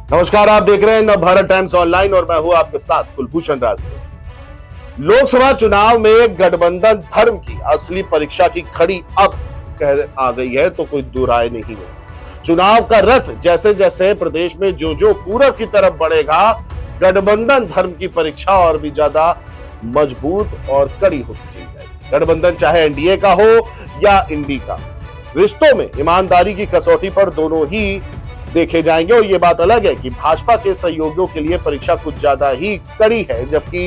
नमस्कार, आप देख रहे हैं नवभारत टाइम्स ऑनलाइन और मैं हूं आपके साथ कुलभूषण राजपूत। लोकसभा चुनाव में गठबंधन धर्म की असली परीक्षा की घड़ी अब आ गई है, तो कोई दो राय नहीं है। चुनाव का रथ जैसे जैसे प्रदेश में जो पूरब की तरफ बढ़ेगा, गठबंधन धर्म की परीक्षा और भी ज्यादा मजबूत और कड़ी होती चली जाएगी। गठबंधन चाहे एनडीए का हो या इंडी का, रिश्तों में ईमानदारी की कसौटी पर दोनों ही देखे जाएंगे। और ये बात अलग है कि भाजपा के सहयोगियों के लिए परीक्षा कुछ ज्यादा ही कड़ी है, जबकि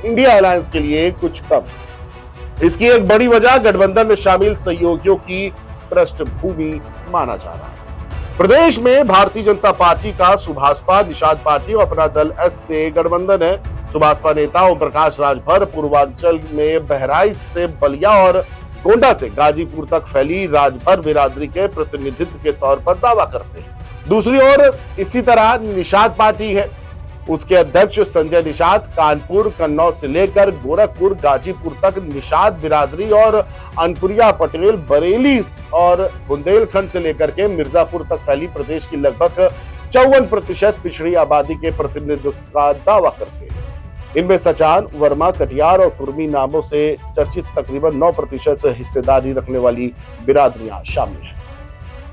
इंडिया अलायंस के लिए कुछ कम। इसकी एक बड़ी वजह गठबंधन में शामिल सहयोगियों की पृष्ठभूमि माना जा रहा है। प्रदेश में भारतीय जनता पार्टी का सुभाषपा, निषाद पार्टी और अपना दल एस से गठबंधन है। सुभाषपा नेता ओम प्रकाश राजभर पूर्वांचल में बहराइच से बलिया और गोंडा से गाजीपुर तक फैली राजभर बिरादरी के प्रतिनिधित्व के तौर पर दावा करते हैं। दूसरी ओर इसी तरह निषाद पार्टी है। उसके अध्यक्ष संजय निषाद कानपुर, कन्नौज से लेकर गोरखपुर, गाजीपुर तक निषाद बिरादरी और अनपुरिया पटेल बरेली और बुंदेलखंड से लेकर के मिर्जापुर तक फैली प्रदेश की लगभग 54% पिछड़ी आबादी के प्रतिनिधित्व का दावा करते हैं। इनमें सचान, वर्मा, कटियार और कुर्मी नामों से चर्चित तकरीबन 9% हिस्सेदारी रखने वाली बिरादरियां शामिल हैं।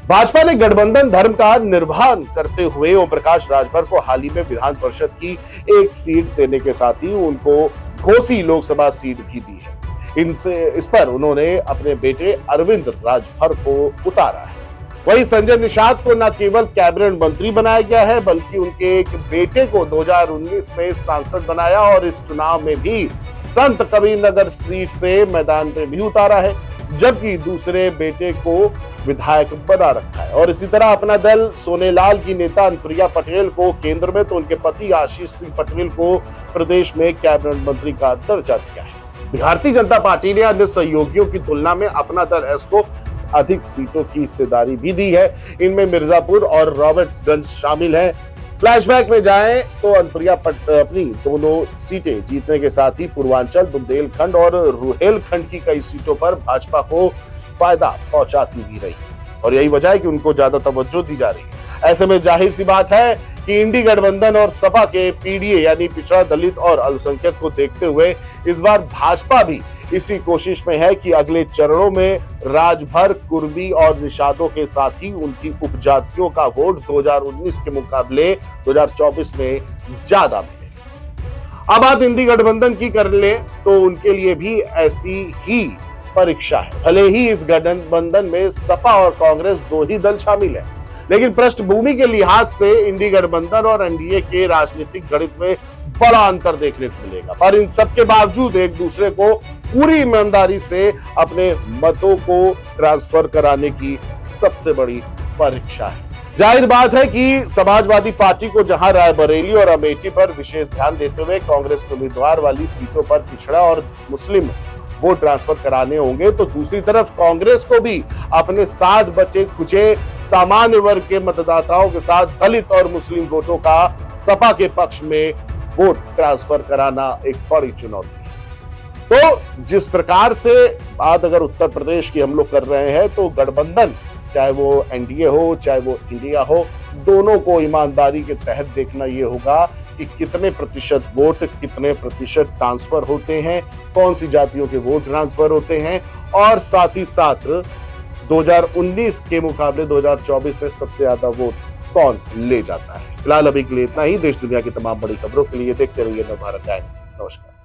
भाजपा ने गठबंधन धर्म का निर्वहन करते हुए ओम प्रकाश राजभर को हाल ही में विधान परिषद की एक सीट देने के साथ ही उनको घोसी लोकसभा सीट भी दी है। इस पर उन्होंने अपने बेटे अरविंद राजभर को उतारा है। वहीं संजय निषाद को न केवल कैबिनेट मंत्री बनाया गया है, बल्कि उनके एक बेटे को 2019 में सांसद बनाया और इस चुनाव में भी संत कबीरनगर सीट से मैदान में भी उतारा है, जबकि दूसरे बेटे को विधायक बना रखा है। और इसी तरह अपना दल सोनेलाल की नेता अनप्रिया पटेल को केंद्र में, तो उनके पति आशीष सिंह पटेल को प्रदेश में कैबिनेट मंत्री का दर्जा दिया है। भारतीय जनता पार्टी ने अन्य सहयोगियों की तुलना में अपना दल एस को अधिक सीटों की हिस्सेदारी भी दी है। इनमें मिर्जापुर और रॉबर्ट्सगंज शामिल हैं। फ्लैशबैक में जाएं तो अनप्रिया अपनी दोनों सीटें जीतने के साथ ही पूर्वांचल, बुंदेलखंड और रुहेलखंड की कई सीटों पर भाजपा को फायदा पहुंचाती भी रही, और यही वजह है कि उनको ज्यादा तवज्जो दी जा रही है। ऐसे में जाहिर सी बात है कि इंडी गठबंधन और सपा के पीडीए यानी पिछड़ा, दलित और अल्पसंख्यक को देखते हुए इस बार भाजपा भी इसी कोशिश में है कि अगले चरणों में राजभर, कुर्मी और निषादों के साथ ही उनकी उपजातियों का वोट 2019 के मुकाबले 2024 में ज्यादा मिले। अब बात इंडी गठबंधन की कर ले तो उनके लिए भी ऐसी ही परीक्षा है। भले ही इस गठबंधन में सपा और कांग्रेस दो ही दल शामिल है, लेकिन पृष्ठभूमि के लिहाज से इंडी गठबंधन और एनडीए के राजनीतिक गणित में बड़ा अंतर देखने को मिलेगा। पर इन सब के बावजूद एक दूसरे को पूरी ईमानदारी से अपने मतों को ट्रांसफर कराने की सबसे बड़ी परीक्षा है। जाहिर बात है कि समाजवादी पार्टी को जहां रायबरेली और अमेठी पर विशेष ध्यान देते हुए कांग्रेस के उम्मीदवार वाली सीटों पर पिछड़ा और मुस्लिम वोट ट्रांसफर कराने होंगे, तो दूसरी तरफ कांग्रेस को भी अपने साथ बचे खुचे सामान्य वर्ग के मतदाताओं के साथ दलित और मुस्लिम वोटों का सपा के पक्ष में वोट ट्रांसफर कराना एक बड़ी चुनौती है। तो जिस प्रकार से बात अगर उत्तर प्रदेश की हम लोग कर रहे हैं, तो गठबंधन चाहे वो एनडीए हो चाहे वो इंडिया हो, दोनों को ईमानदारी के तहत देखना ये होगा कि कितने प्रतिशत वोट, कितने प्रतिशत ट्रांसफर होते हैं, कौन सी जातियों के वोट ट्रांसफर होते हैं, और साथ ही साथ 2019 के मुकाबले 2024 में सबसे ज्यादा वोट कौन ले जाता है। फिलहाल अभी के लिए इतना ही। देश दुनिया की तमाम बड़ी खबरों के लिए देखते रहिए नवभारत टाइम्स। नमस्कार।